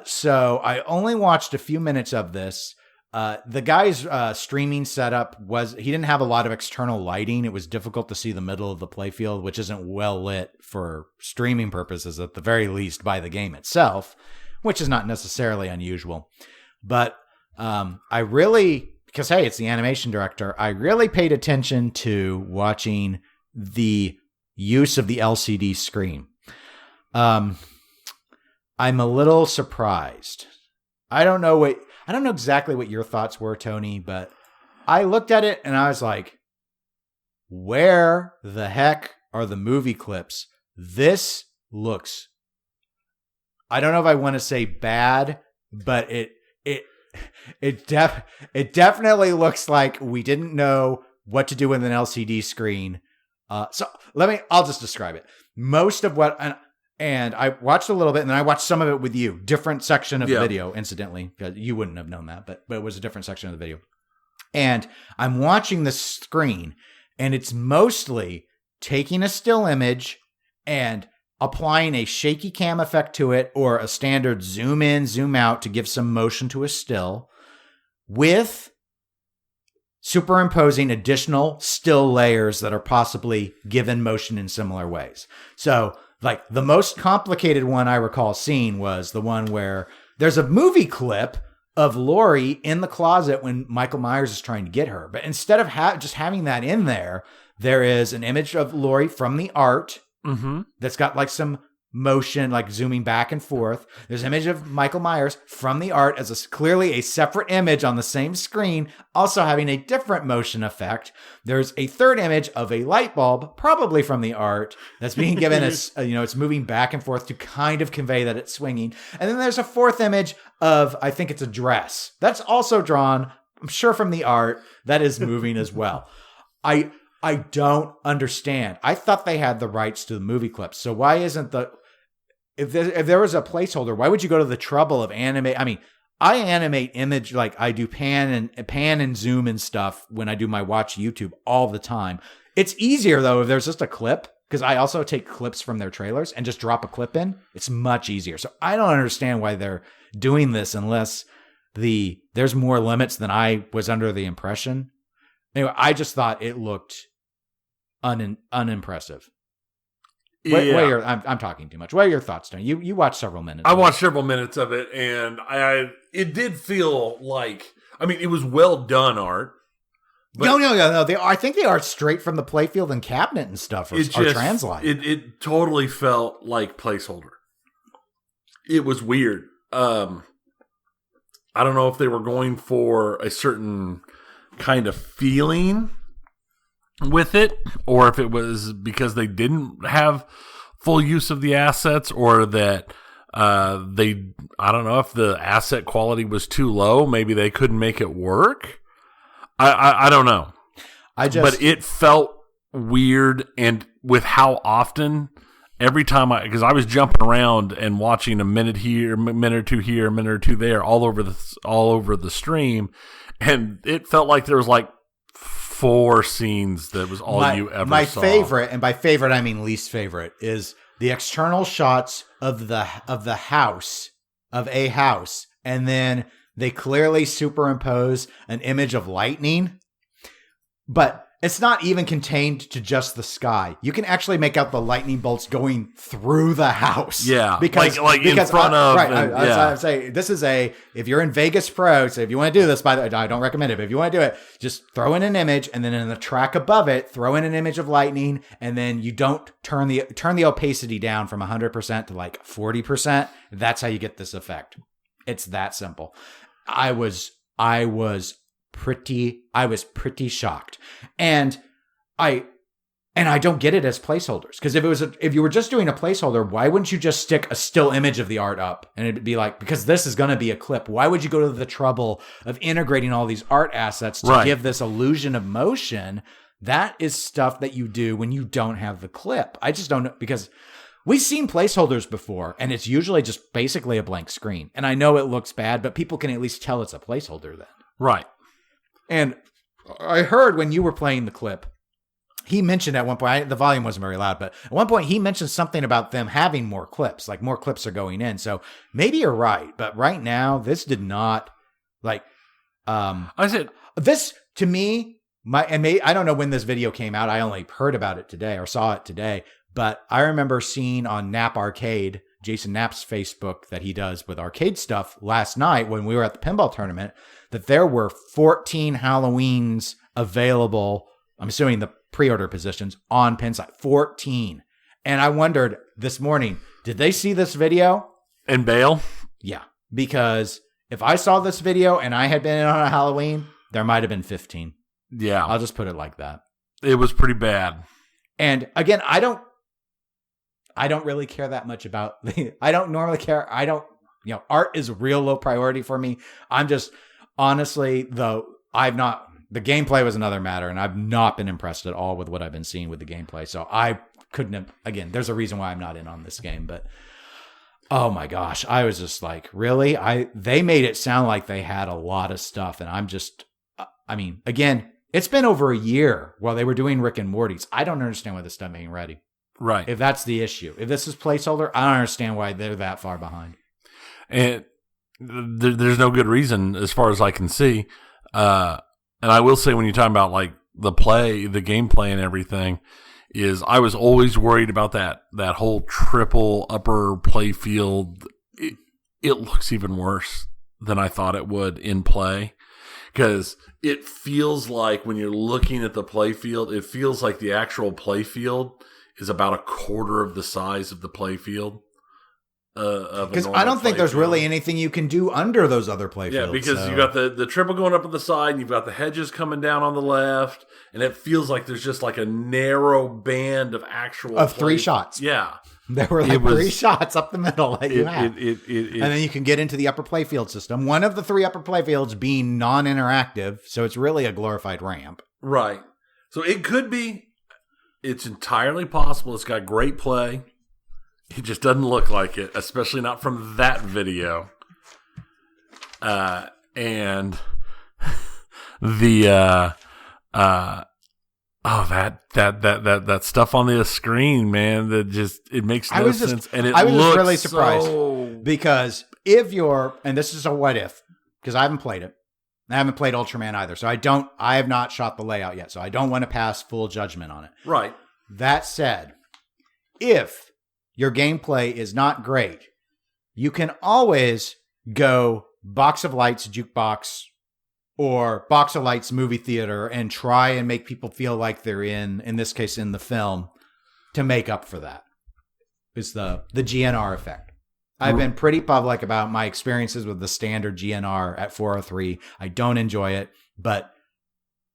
So I only watched a few minutes of this. The guy's streaming setup he didn't have a lot of external lighting. It was difficult to see the middle of the playfield, which isn't well lit for streaming purposes, at the very least by the game itself, which is not necessarily unusual. But because hey, it's the animation director, I really paid attention to watching the use of the LCD screen. I'm a little surprised. I don't know exactly what your thoughts were, Tony, but I looked at it and I was like, where the heck are the movie clips? This looks, I don't know if I want to say bad, but it definitely looks like we didn't know what to do with an LCD screen. So I'll just describe it. Most of what, and I watched a little bit, and then I watched some of it with you. Different section of the video, incidentally. You wouldn't have known that, but it was a different section of the video. And I'm watching the screen, and it's mostly taking a still image and applying a shaky cam effect to it, or a standard zoom in, zoom out to give some motion to a still, with superimposing additional still layers that are possibly given motion in similar ways. So, like, the most complicated one I recall seeing was the one where there's a movie clip of Laurie in the closet when Michael Myers is trying to get her. But instead of just having that in there, there is an image of Laurie from the art that's got like some motion, like zooming back and forth. There's an image of Michael Myers from the art as clearly a separate image on the same screen, also having a different motion effect. There's a third image of a light bulb, probably from the art, that's being given as, it's moving back and forth to kind of convey that it's swinging. And then there's a fourth image of, I think it's a dress. That's also drawn, I'm sure, from the art, that is moving as well. I don't understand. I thought they had the rights to the movie clips. So why isn't if there was a placeholder, why would you go to the trouble of animate? I mean, I animate image, like I do pan and zoom and stuff when I do my watch YouTube all the time. It's easier though if there's just a clip, because I also take clips from their trailers and just drop a clip in. It's much easier. So I don't understand why they're doing this unless there's more limits than I was under the impression. Anyway, I just thought it looked unimpressive. I'm talking too much. What are your thoughts, Tony? You watched several minutes. I watched several minutes of it, and it did feel like, I mean, it was well done art. But No. I think they are straight from the playfield and cabinet and stuff, or translite. It totally felt like placeholder. It was weird. I don't know if they were going for a certain kind of feeling with it, or if it was because they didn't have full use of the assets, or that I don't know if the asset quality was too low. Maybe they couldn't make it work. I don't know. But it felt weird, and with how often, every time because I was jumping around and watching a minute here, a minute or two here, a minute or two there, all over the stream, and it felt like there was like 4 scenes that was all you ever saw. My favorite, and by favorite I mean least favorite, is the external shots of a house, and then they clearly superimpose an image of lightning, but it's not even contained to just the sky. You can actually make out the lightning bolts going through the house. Yeah, because in front of. Right, I'm saying this is if you're in Vegas Pro, so if you want to do this, by the way, I don't recommend it, but if you want to do it, just throw in an image, and then in the track above it, throw in an image of lightning, and then you don't turn the opacity down from 100% to like 40%. That's how you get this effect. It's that simple. I was pretty shocked. And I don't get it as placeholders. Because if you were just doing a placeholder, why wouldn't you just stick a still image of the art up? And it'd be like, because this is going to be a clip. Why would you go to the trouble of integrating all these art assets to give this illusion of motion? That is stuff that you do when you don't have the clip. I just don't know, because we've seen placeholders before, and it's usually just basically a blank screen. And I know it looks bad, but people can at least tell it's a placeholder then. Right. And I heard when you were playing the clip, he mentioned at one point, the volume wasn't very loud, but at one point he mentioned something about them having more clips, like more clips are going in. So maybe you're right, but right now this did not like. I said this to me. I don't know when this video came out. I only heard about it today or saw it today, but I remember seeing on Nap Arcade, Jason Knapp's Facebook that he does with arcade stuff last night when we were at the pinball tournament, that there were 14 Halloweens available. I'm assuming the pre-order positions on Pinside, 14. And I wondered this morning, did they see this video? And bail? Yeah, because if I saw this video and I had been in on a Halloween, there might have been 15. Yeah. I'll just put it like that. It was pretty bad. And again, I don't really care that much about, I don't normally care. Art is real low priority for me. I'm just, honestly, though, the gameplay was another matter, and I've not been impressed at all with what I've been seeing with the gameplay. So I couldn't have, again, there's a reason why I'm not in on this game, but oh my gosh, I was just like, really? They made it sound like they had a lot of stuff, and I'm just, again, it's been over a year while they were doing Rick and Morty's. I don't understand why this stuff ain't ready. Right. If that's the issue. If this is placeholder, I don't understand why they're that far behind. And there's no good reason as far as I can see. And I will say when you're talking about like the gameplay and everything, is I was always worried about that whole triple upper play field. It looks even worse than I thought it would in play. Because it feels like when you're looking at the play field, it feels like the actual play field is about a quarter of the size of the play field. Because I don't think there's really anything you can do under those other play fields. Yeah, because you got the triple going up on the side, and you've got the hedges coming down on the left, and it feels like there's just like a narrow band of actual three shots. Yeah. There were like 3 shots up the middle that you had. And then you can get into the upper playfield system. One of the 3 upper playfields being non-interactive, so it's really a glorified ramp. Right. So it could be, it's entirely possible. It's got great play. It just doesn't look like it, especially not from that video. And the that stuff on the screen, man, that just it makes no sense. And I was just really surprised because if you're, and this is a what if, because I haven't played it. I haven't played Ultraman either, so I have not shot the layout yet, so I don't want to pass full judgment on it. Right. That said, if your gameplay is not great, you can always go Box of Lights jukebox or Box of Lights movie theater and try and make people feel like they're in this case, in the film, to make up for that. It's the GNR effect. I've been pretty public about my experiences with the standard GNR at 403. I don't enjoy it, but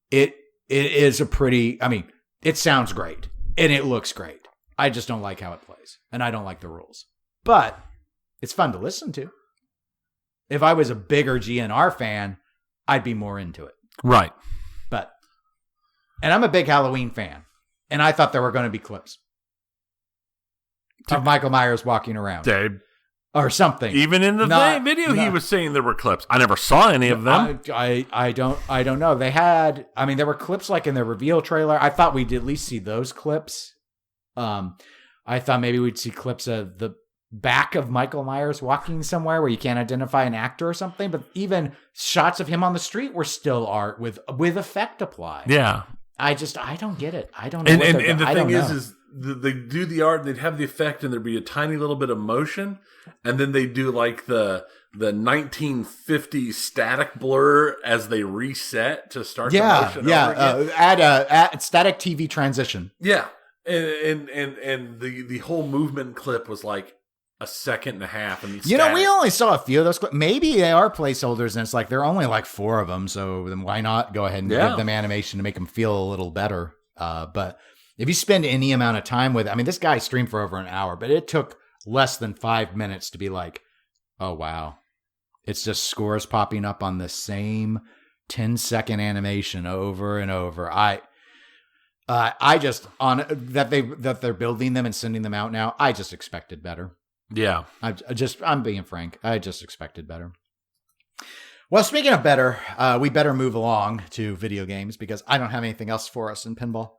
it is it sounds great and it looks great. I just don't like how it plays, and I don't like the rules. But it's fun to listen to. If I was a bigger GNR fan, I'd be more into it. Right. And I'm a big Halloween fan, and I thought there were going to be clips of Michael Myers walking around. Dave. Or something. Even in the video, he was saying there were clips. I never saw any of them. I don't know. They had, there were clips like in the reveal trailer. I thought we'd at least see those clips. I thought maybe we'd see clips of the back of Michael Myers walking somewhere where you can't identify an actor or something. But even shots of him on the street were still art with effect applied. Yeah. I don't get it. I don't know. And the thing is they do the art, they'd have the effect, and there'd be a tiny little bit of motion, and then they do like the 1950s static blur as they reset to start the motion. Yeah, add static TV transition. Yeah, and the whole movement clip was like a second and a half. And we only saw a few of those clips. Maybe they are placeholders, and it's like there are only like 4 of them. So then why not go ahead and give them animation to make them feel a little better? But if you spend any amount of time with it, this guy streamed for over an hour, but it took less than 5 minutes to be like, oh, wow. It's just scores popping up on the same 10-second animation over and over. I just on that they're building them and sending them out now. I just expected better. Yeah. I'm being frank. I just expected better. Well, speaking of better, we better move along to video games because I don't have anything else for us in pinball.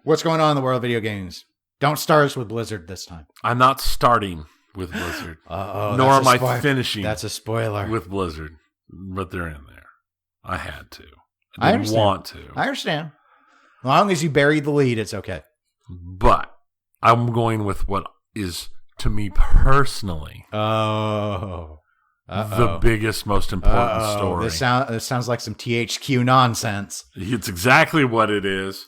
What's going on in the world of video games? Don't start us with Blizzard this time. I'm not starting with Blizzard. Nor am I finishing. That's a spoiler. With Blizzard. But they're in there. I had to. I didn't want to. I understand. As long as you buried the lead, it's okay. But I'm going with what is, to me personally, the biggest, most important story. This sounds like some THQ nonsense. It's exactly what it is.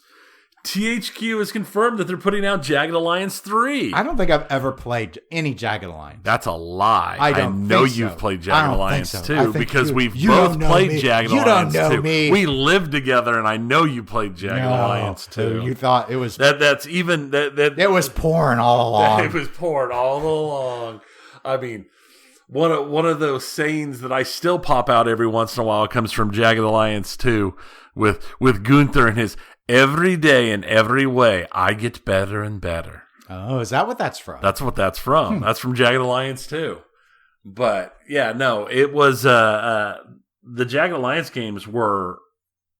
THQ has confirmed that they're putting out Jagged Alliance 3. I don't think I've ever played any Jagged Alliance. That's a lie. I know you've played Jagged Alliance 2 because we've both played Jagged Alliance 2. You don't know me. We lived together, and I know you played Jagged Alliance 2. You thought it was that's even that it was porn all along. It was porn all along. I mean, one of those sayings that I still pop out every once in a while comes from Jagged Alliance 2 with Gunther and his every day in every way I get better and better. Oh, is that what that's from? That's what that's from. That's from Jagged Alliance 2. But yeah, no, it was the Jagged Alliance games were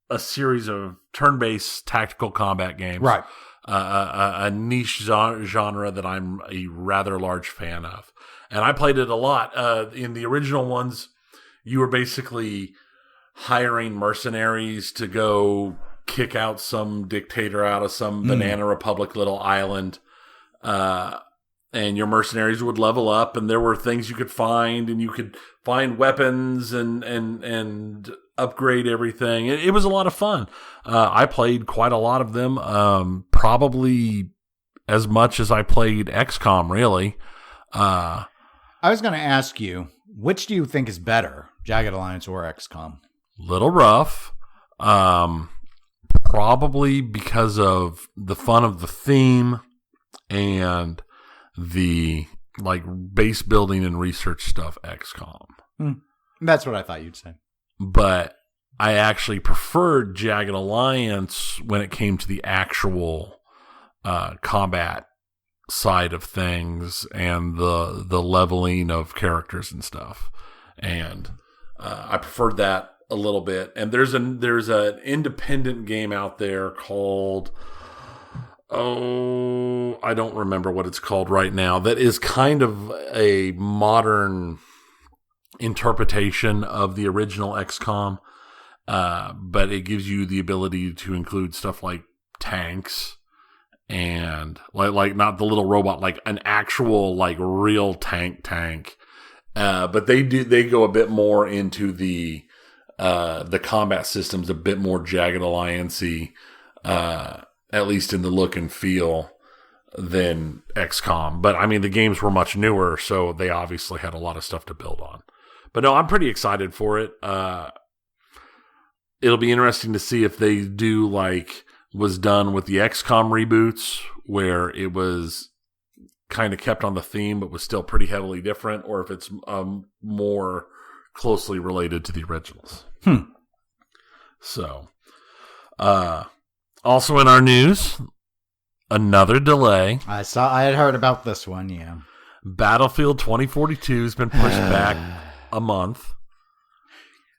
a series of turn-based tactical combat games. Right. A niche genre that I'm a rather large fan of. And I played it a lot. In the original ones, you were basically hiring mercenaries to go kick out some dictator out of some Banana Republic little island. And your mercenaries would level up, and there were things you could find, and you could find weapons and upgrade everything. It was a lot of fun. I played quite a lot of them, probably as much as I played XCOM, really. I was going to ask you, which do you think is better, Jagged Alliance or XCOM? Little rough. Probably because of the fun of the theme and the base building and research stuff, XCOM. That's what I thought you'd say. But I actually preferred Jagged Alliance when it came to the actual combat side of things and the leveling of characters and stuff. And I preferred that a little bit. And there's an independent game out there called I don't remember what it's called right now, that is kind of a modern interpretation of the original XCOM, but it gives you the ability to include stuff like tanks and like not the little robot, like an actual real tank. But they go a bit more into the combat systems, a bit more Jagged Alliance-y, at least in the look and feel, than XCOM. But I mean, the games were much newer, so they obviously had a lot of stuff to build on. But no, I'm pretty excited for it. It'll be interesting to see if they do like was done with the XCOM reboots, where it was kind of kept on the theme but was still pretty heavily different, or if it's more closely related to the originals. So, also in our news, another delay. I had heard about this one, yeah. Battlefield 2042 has been pushed back a month.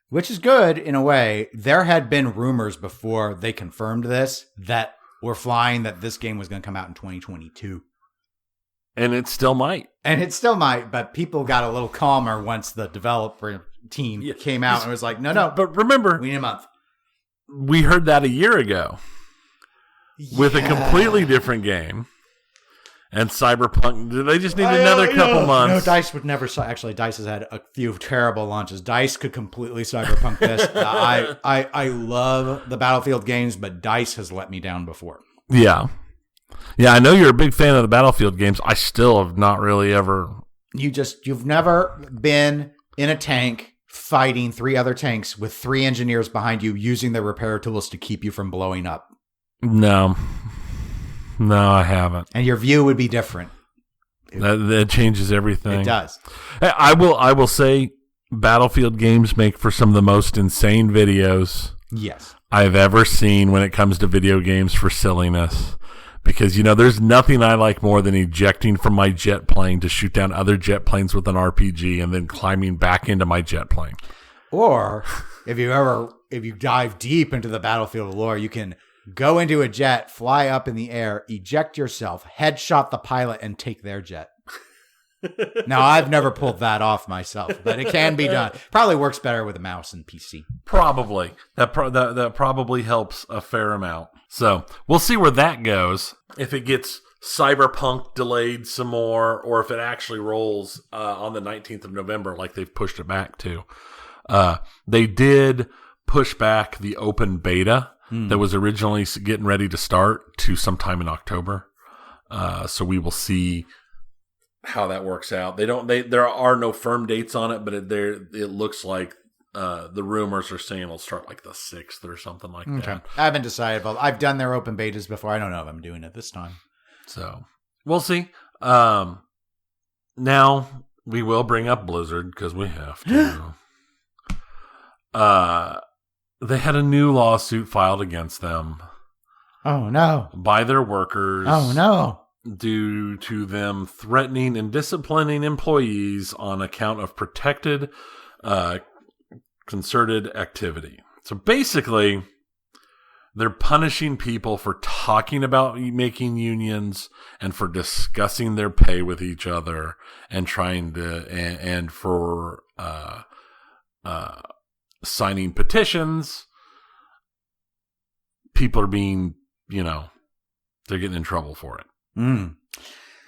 Which is good in a way. There had been rumors before they confirmed this that were flying that this game was going to come out in 2022. And it still might. But people got a little calmer once the developer team came out and was like, no. But remember, we need a month. We heard that a year ago with a completely different game. And Cyberpunk, they just need another couple months. No, DICE would never. Actually, DICE has had a few terrible launches. DICE could completely Cyberpunk this. I love the Battlefield games, but DICE has let me down before. Yeah. Yeah, I know you're a big fan of the Battlefield games. I still have not really ever. You've never been in a tank fighting 3 other tanks with 3 engineers behind you using their repair tools to keep you from blowing up. No, I haven't. And your view would be different. That changes everything. It does. I will say Battlefield games make for some of the most insane videos. Yes. I've ever seen when it comes to video games for silliness. Because, there's nothing I like more than ejecting from my jet plane to shoot down other jet planes with an RPG and then climbing back into my jet plane. Or if you dive deep into the battlefield lore, you can go into a jet, fly up in the air, eject yourself, headshot the pilot, and take their jet. Now, I've never pulled that off myself, but it can be done. Probably works better with a mouse and PC. Probably. That probably helps a fair amount. So we'll see where that goes. If it gets Cyberpunk delayed some more, or if it actually rolls on the 19th of November like they've pushed it back to. They did push back the open beta that was originally getting ready to start to sometime in October. So we will see how that works out. There are no firm dates on it, but it looks like the rumors are saying it'll start like the 6th or something like that. I haven't decided, but I've done their open betas before. I don't know if I'm doing it this time. So we'll see. Now we will bring up Blizzard because we have to. They had a new lawsuit filed against them. Oh no. By their workers. Oh no. Due to them threatening and disciplining employees on account of protected concerted activity. So basically, they're punishing people for talking about making unions and for discussing their pay with each other and trying to and for signing petitions. People are being, they're getting in trouble for it.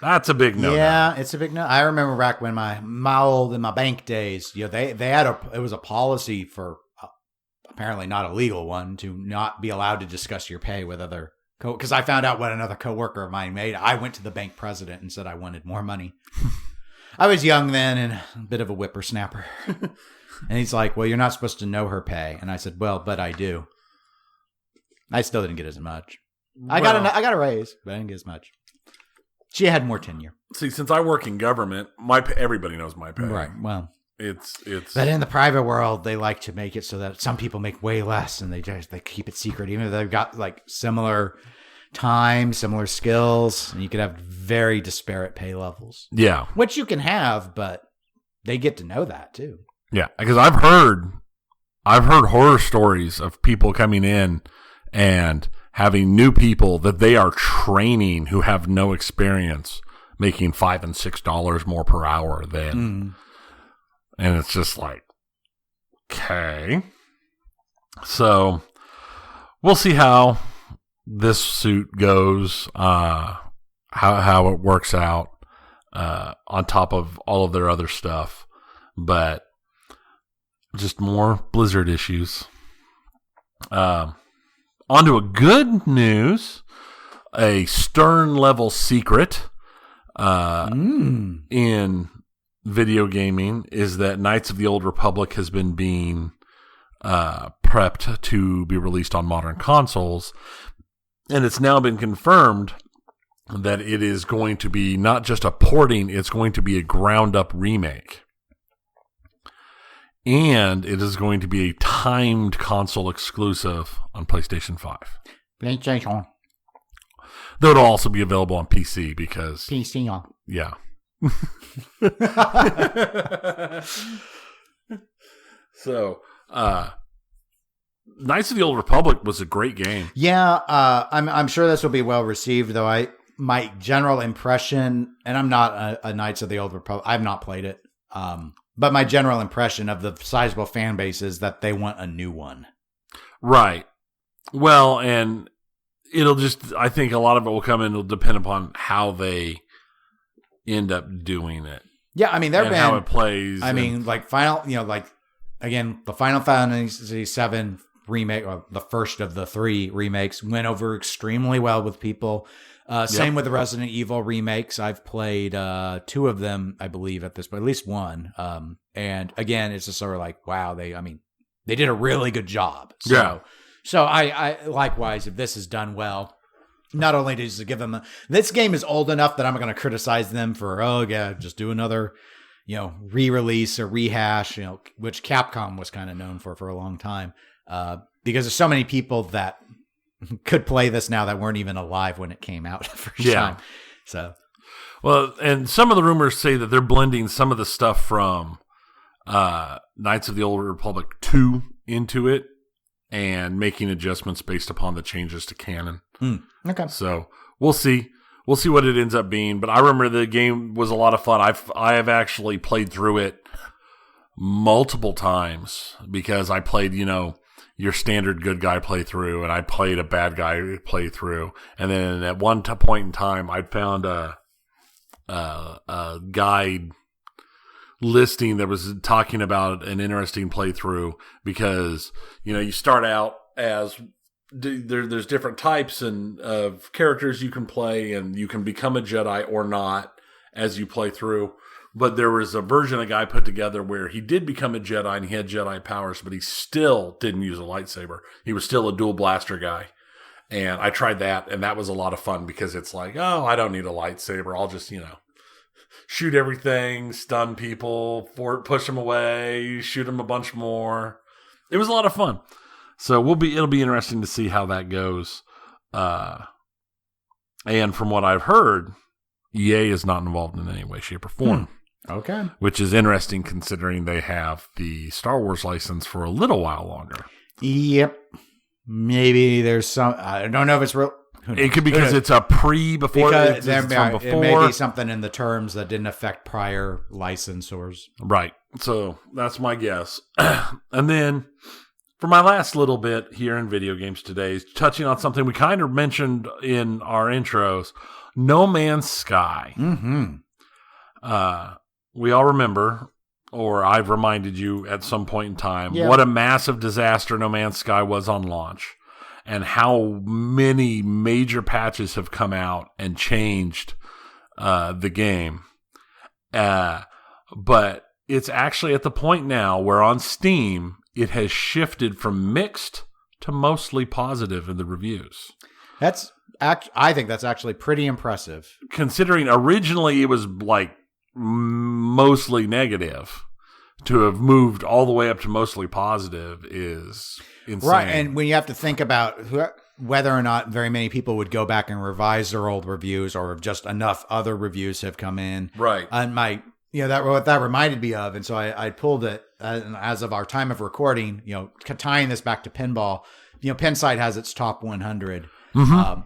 That's a big no. Yeah, it's a big no. I remember back when my bank days, they had it was a policy for apparently not a legal one to not be allowed to discuss your pay with other because I found out what another coworker of mine made. I went to the bank president and said I wanted more money. I was young then and a bit of a whippersnapper. And he's like, "Well, you're not supposed to know her pay." And I said, "Well, but I do." I still didn't get as much. I got a raise, but I didn't get as much. She had more tenure. See, since I work in government, everybody knows my pay. Right. Well, it's. But in the private world, they like to make it so that some people make way less, and they keep it secret, even if they've got like similar time, similar skills, and you could have very disparate pay levels. Yeah, which you can have, but they get to know that too. Yeah, because I've heard horror stories of people coming in and having new people that they are training who have no experience making $5 and $6 more per hour than, and it's just like, okay. So we'll see how this suit goes, how it works out, on top of all of their other stuff, but just more Blizzard issues. On to a good news, a Stern level secret in video gaming is that Knights of the Old Republic has been being prepped to be released on modern consoles, and it's now been confirmed that it is going to be not just a porting, it's going to be a ground-up remake. And it is going to be a timed console exclusive on PlayStation 5. PlayStation. Though it'll also be available on PC because... PC, yeah. So, Knights of the Old Republic was a great game. Yeah, I'm sure this will be well received, though my general impression, and I'm not a Knights of the Old Republic, I've not played it, but my general impression of the sizable fan base is that they want a new one. Right. Well, and it'll just, I think a lot of it will come in, it'll depend upon how they end up doing it. Yeah, I mean, there have been how it plays. I mean, like again, the Final Fantasy VII remake, or the first of the 3 remakes, went over extremely well with people. Same with the Resident Evil remakes. I've played 2 of them, I believe, at this point, at least one. And again, it's just sort of like, wow, they did a really good job. So, yeah. So I likewise, if this is done well, not only does it give them this game is old enough that I'm not going to criticize them for, just do another, re-release or rehash, which Capcom was kind of known for a long time. because there's so many people that could play this now that weren't even alive when it came out the first time. So, well, and some of the rumors say that they're blending some of the stuff from Knights of the Old Republic 2 into it and making adjustments based upon the changes to canon. Okay. So we'll see. We'll see what it ends up being. But I remember the game was a lot of fun. I have actually played through it multiple times because I played, your standard good guy playthrough, and I played a bad guy playthrough. And then at one point in time, I found a guide listing that was talking about an interesting playthrough because, you start out as there's different types of characters you can play, and you can become a Jedi or not as you play through. But there was a version a guy put together where he did become a Jedi and he had Jedi powers, but he still didn't use a lightsaber. He was still a dual blaster guy. And I tried that, and that was a lot of fun because it's like, oh, I don't need a lightsaber. I'll just, shoot everything, stun people, push them away, shoot them a bunch more. It was a lot of fun. So it'll be interesting to see how that goes. And from what I've heard, EA is not involved in any way, shape, or form. Okay. Which is interesting considering they have the Star Wars license for a little while longer. Yep. Maybe there's some, I don't know if it's real. It could be because it's a before. Because it may be something in the terms that didn't affect prior licensors. Right. So that's my guess. And then for my last little bit here in video games today, touching on something we kind of mentioned in our intros, No Man's Sky. Mm-hmm. We all remember, or I've reminded you at some point in time, what a massive disaster No Man's Sky was on launch, and how many major patches have come out and changed the game. But it's actually at the point now where on Steam, it has shifted from mixed to mostly positive in the reviews. I think that's actually pretty impressive. Considering originally it was like mostly negative, to have moved all the way up to mostly positive is insane. Right, and when you have to think about whether or not very many people would go back and revise their old reviews, or if just enough other reviews have come in. Right. And that reminded me of, and so I pulled it as of our time of recording, tying this back to Pinball, Pinside has its top 100. Mm-hmm.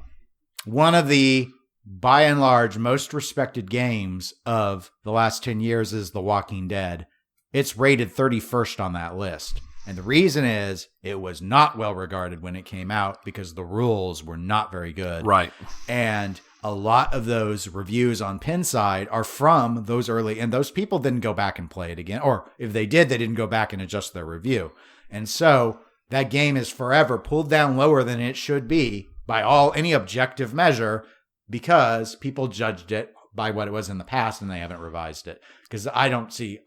One of the, by and large, most respected games of the last 10 years is The Walking Dead. It's rated 31st on that list. And the reason is it was not well regarded when it came out because the rules were not very good. Right. And a lot of those reviews on Pinside are from those early, and those people didn't go back and play it again. Or if they did, they didn't go back and adjust their review. And so that game is forever pulled down lower than it should be by any objective measure, because people judged it by what it was in the past and they haven't revised it. Because I don't see,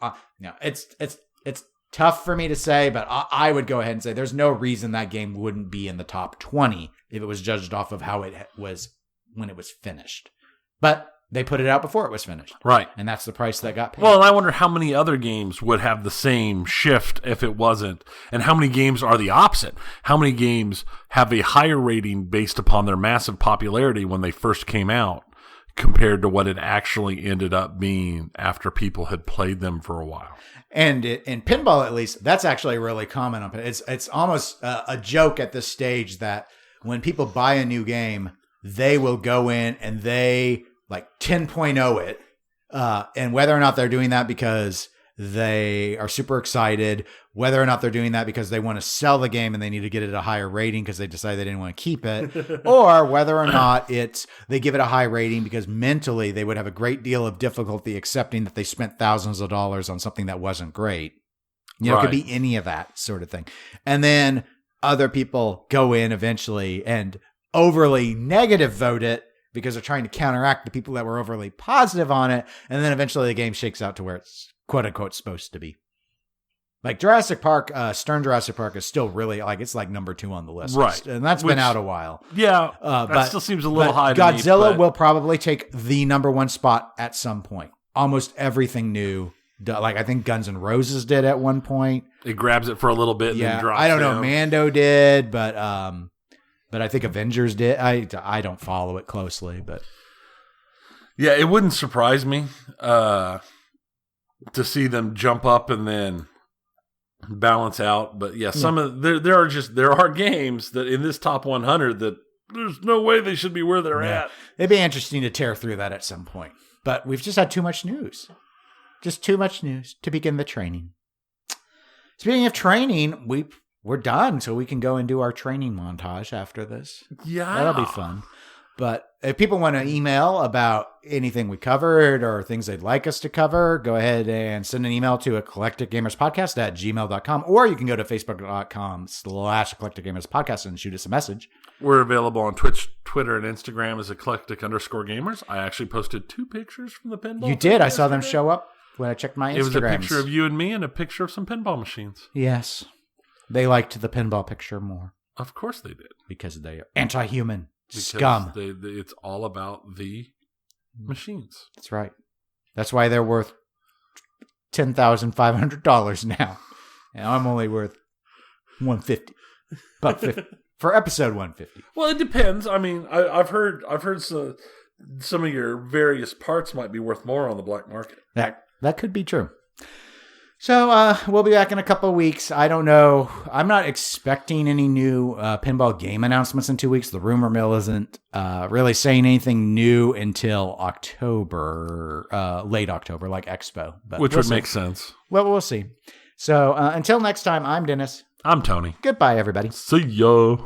it's tough for me to say, but I would go ahead and say there's no reason that game wouldn't be in the top 20 if it was judged off of how it was when it was finished. But they put it out before it was finished. Right. And that's the price that got paid. Well, and I wonder how many other games would have the same shift if it wasn't. And how many games are the opposite? How many games have a higher rating based upon their massive popularity when they first came out compared to what it actually ended up being after people had played them for a while? And in Pinball, at least, that's actually really common. It's almost a joke at this stage that when people buy a new game, they will go in and they 10.0 it. And whether or not they're doing that because they are super excited, whether or not they're doing that because they want to sell the game and they need to get it a higher rating because they decide they didn't want to keep it, or whether or not they give it a high rating because mentally they would have a great deal of difficulty accepting that they spent thousands of dollars on something that wasn't great. It could be any of that sort of thing. And then other people go in eventually and overly negative vote it because they're trying to counteract the people that were overly positive on it. And then eventually the game shakes out to where it's quote unquote supposed to be. Like Jurassic Park, Stern Jurassic Park is still really it's number 2 on the list. Right. And that's been out a while. Yeah. That still seems a little high to Godzilla me, will probably take the number 1 spot at some point. Almost everything new Like I think Guns N' Roses did at one point. It grabs it for a little bit and then drops I don't know. down. Mando did, but I think Avengers did. I don't follow it closely, but yeah, it wouldn't surprise me to see them jump up and then balance out. But yeah, some of there are games that in this top 100 that there's no way they should be where they're at. It'd be interesting to tear through that at some point. But we've just had too much news. Just too much news to begin the training. Speaking of training, we're done, so we can go and do our training montage after this. Yeah. That'll be fun. But if people want to email about anything we covered or things they'd like us to cover, go ahead and send an email to eclecticgamerspodcast@gmail.com, or you can go to facebook.com/eclecticgamerspodcast and shoot us a message. We're available on Twitch, Twitter, and Instagram as eclectic_gamers. I actually posted 2 pictures from the pinball. You did. I saw them show up when I checked my Instagram. It was a picture of you and me and a picture of some pinball machines. Yes. They liked the pinball picture more. Of course they did. Because they are anti-human. Because Scum. It's all about the machines. That's right. That's why they're worth $10,500 now. And I'm only worth $150. $150 for episode 150. Well, it depends. I mean, I've heard some of your various parts might be worth more on the black market. That could be true. So we'll be back in a couple of weeks. I don't know. I'm not expecting any new pinball game announcements in 2 weeks. The rumor mill isn't really saying anything new until October, late October, like Expo. But which would make sense. Well, we'll see. So until next time, I'm Dennis. I'm Tony. Goodbye, everybody. See ya.